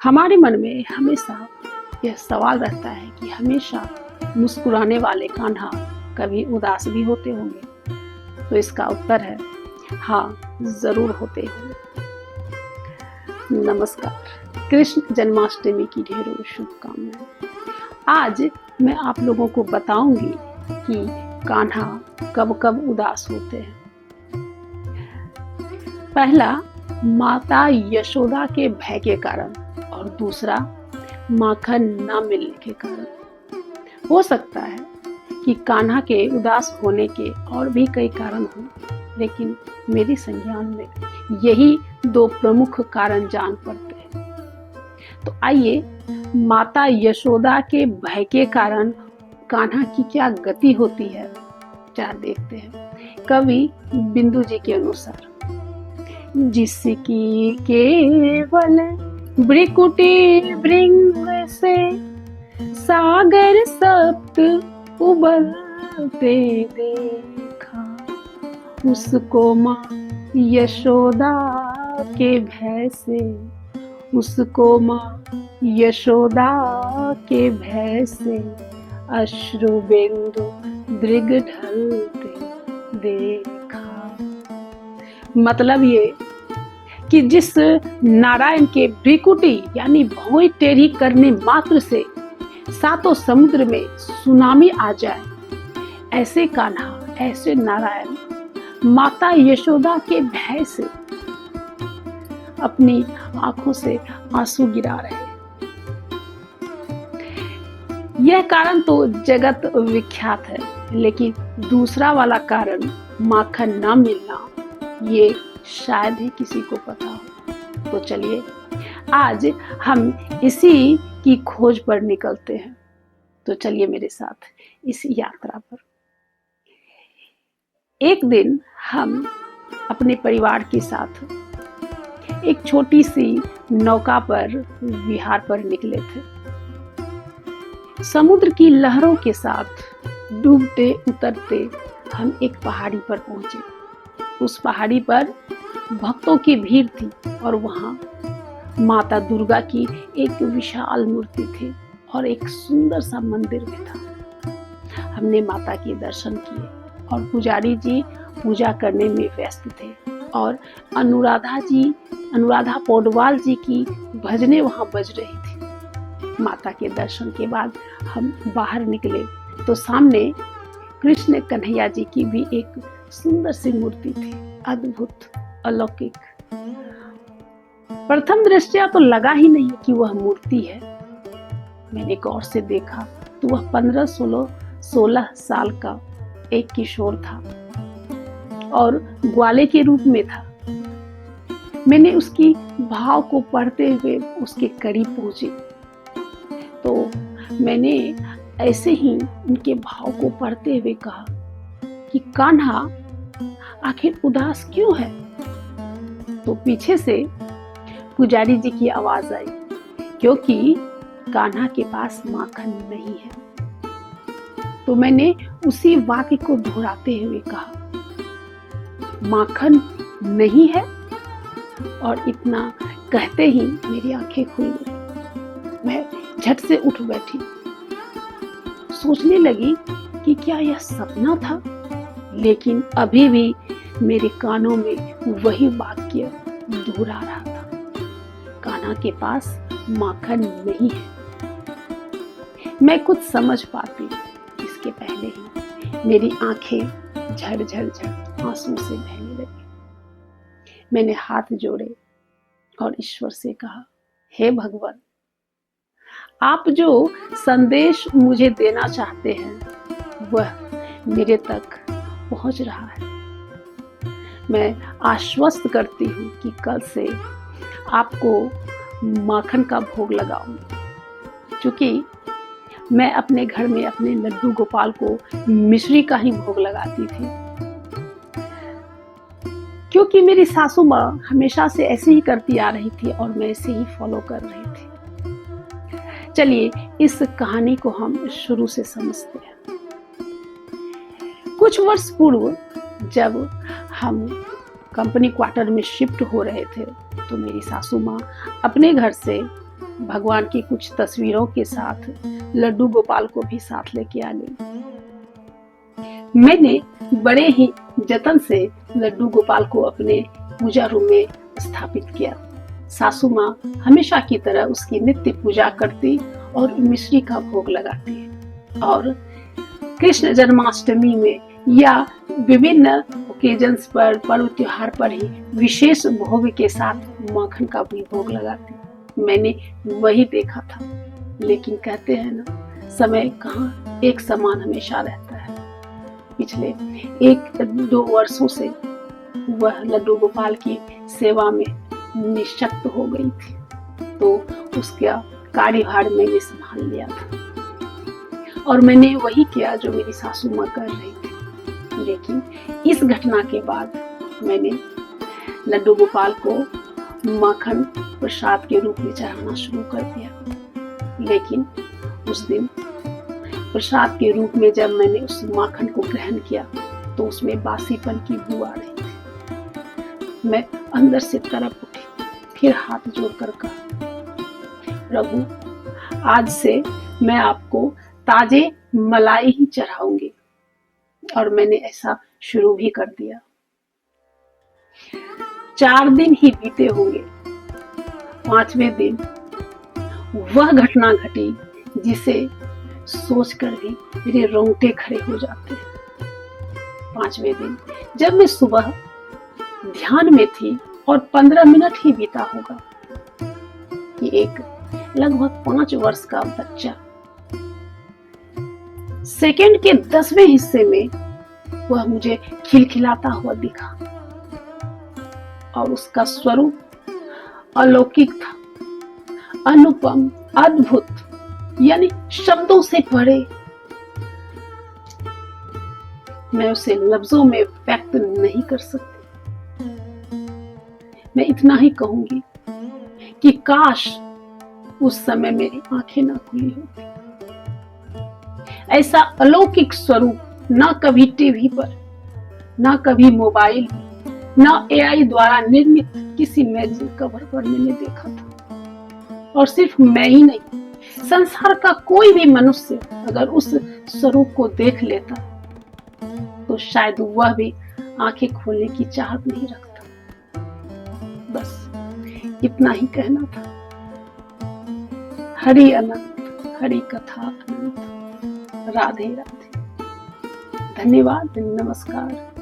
हमारे मन में हमेशा यह सवाल रहता है कि हमेशा मुस्कुराने वाले कान्हा कभी उदास भी होते होंगे। तो इसका उत्तर है हाँ, जरूर होते होंगे। नमस्कार, कृष्ण जन्माष्टमी की ढेरों शुभकामनाएं। आज मैं आप लोगों को बताऊंगी कि कान्हा कब कब उदास होते हैं। पहला, माता यशोदा के भय के कारण, और दूसरा माखन न मिलने के कारण। हो सकता है कि कान्हा के उदास होने के और भी कई कारण हों, लेकिन मेरी संज्ञान में यही दो प्रमुख कारण जान पड़ते हैं। तो आइए माता यशोदा के भय के कारण कान्हा की क्या गति होती है, क्या देखते हैं। कवि बिंदु जी के अनुसार, जिसकी केवल भ्रिकुटी भृंग से सागर सप्त उबलते देखा, उसको माँ यशोदा के भय से, उसको माँ यशोदा के भय से अश्रु बिंदु दृग ढलते देखा। मतलब ये कि जिस नारायण के भ्रिकुटी यानी भौं टेढ़ी करने मात्र से सातों समुद्र में सुनामी आ जाए, ऐसे कान्हा, ऐसे नारायण माता यशोदा के भय से अपनी आंखों से आंसू गिरा रहे। यह कारण तो जगत विख्यात है, लेकिन दूसरा वाला कारण माखन न मिलना, ये शायद ही किसी को पता हो। तो चलिए आज हम इसी की खोज पर निकलते हैं। तो चलिए मेरे साथ इस यात्रा पर। एक दिन हम अपने परिवार के साथ एक छोटी सी नौका पर विहार पर निकले थे। समुद्र की लहरों के साथ डूबते उतरते हम एक पहाड़ी पर पहुंचे। उस पहाड़ी पर भक्तों की भीड़ थी और वहां माता दुर्गा की एक विशाल मूर्ति थी और एक सुंदर सा मंदिर भी था। हमने माता के दर्शन किए और पुजारी जी पूजा करने में व्यस्त थे और अनुराधा पौडवाल जी की भजनें वहां बज रही थी। माता के दर्शन के बाद हम बाहर निकले तो सामने कृष्ण कन्हैया जी की भी एक सुंदर सी मूर्ति थी, अद्भुत, अलौकिक। प्रथम दृष्टया तो लगा ही नहीं कि वह मूर्ति है। मैंने गौर से देखा तो वह 15-16 साल का एक किशोर था और ग्वाले के रूप में था। मैंने उसकी भाव को पढ़ते हुए उसके करीब पहुंची तो मैंने ऐसे ही उनके भाव को पढ़ते हुए कहा कि कान्हा आखिर उदास क्यों है। तो पीछे से पुजारी जी की आवाज आई, क्योंकि कान्हा के पास माखन नहीं है। तो मैंने उसी वाक्य को दोहराते हुए कहा, माखन नहीं है। और इतना कहते ही मेरी आंखें खुल गई। मैं झट से उठ बैठी, सोचने लगी कि क्या यह सपना था, लेकिन अभी भी मेरे कानों में वही वाक्य दोहरा रहा था, कान्हा के पास माखन नहीं है। मैं कुछ समझ पाती इसके पहले ही मेरी आंखें झड़ आंसू से बहने लगी। मैंने हाथ जोड़े और ईश्वर से कहा, हे भगवान, आप जो संदेश मुझे देना चाहते हैं वह मेरे तक पहुंच रहा है। मैं आश्वस्त करती हूँ कि कल से आपको माखन का भोग लगाऊंगी, क्योंकि मैं अपने घर में अपने लड्डू गोपाल को मिश्री का ही भोग लगाती थी, क्योंकि मेरी सासू माँ हमेशा से ऐसे ही करती आ रही थी और मैं ऐसे ही फॉलो कर रही थी। चलिए इस कहानी को हम शुरू से समझते हैं। कुछ वर्ष पूर्व जब हम कंपनी क्वार्टर में शिफ्ट हो रहे थे तो मेरी सासू माँ अपने घर से भगवान की कुछ तस्वीरों के साथ लड्डू गोपाल को भी साथ लेके आ गई। मैंने बड़े ही जतन से लड्डू गोपाल को अपने पूजा रूम में स्थापित किया। सासू माँ हमेशा की तरह उसकी नित्य पूजा करती और मिश्री का भोग लगाती और कृष्ण जन्माष्टमी में या विभिन्न ओकेजन्स पर, पर्व त्योहार पर ही विशेष भोग के साथ माखन का भी भोग लगाती। मैंने वही देखा था, लेकिन कहते हैं ना, समय कहाँ एक समान हमेशा रहता है। पिछले 1-2 वर्षों से वह लड्डू गोपाल की सेवा में निःशक्त हो गई थी, तो उसका कार्यभार मैंने संभाल लिया था और मैंने वही किया जो मेरी सासू माँ कर रही थी। लेकिन इस घटना के बाद मैंने लड्डू गोपाल को माखन प्रसाद के रूप में चढ़ाना शुरू कर दिया। लेकिन उस दिन प्रसाद के रूप में जब मैंने उस माखन को ग्रहण किया तो उसमें बासीपन की बू आ रही थी। मैं अंदर से तड़प उठी, फिर हाथ जोड़कर कहा, प्रभु आज से मैं आपको ताजे मलाई ही चढ़ाऊंगी। और मैंने ऐसा शुरू भी कर दिया। 4 दिन ही बीते होंगे, 5वें दिन वह घटना घटी जिसे सोचकर भी मेरे रोंगटे खड़े हो जाते हैं। 5वें दिन जब मैं सुबह ध्यान में थी और 15 मिनट ही बीता होगा कि एक लगभग 5 वर्ष का बच्चा सेकंड के 10वें हिस्से में वह मुझे खिलखिलाता हुआ दिखा और उसका स्वरूप अलौकिक था, अनुपम, अद्भुत, यानी शब्दों से परे। मैं उसे लफ्जों में व्यक्त नहीं कर सकती। मैं इतना ही कहूंगी कि काश उस समय मेरी आंखें ना खुली होती। ऐसा अलौकिक स्वरूप ना कभी टीवी पर, ना कभी मोबाइल में, ना एआई द्वारा निर्मित किसी मैगजीन कवर पर मैंने देखा था। और सिर्फ मैं ही नहीं, संसार का कोई भी मनुष्य अगर उस स्वरूप को देख लेता तो शायद वह भी आंखें खोलने की चाहत नहीं रखता। बस इतना ही कहना था। हरि अनंत, हरि कथा अनंत। राधे राधे। धन्यवाद, नमस्कार।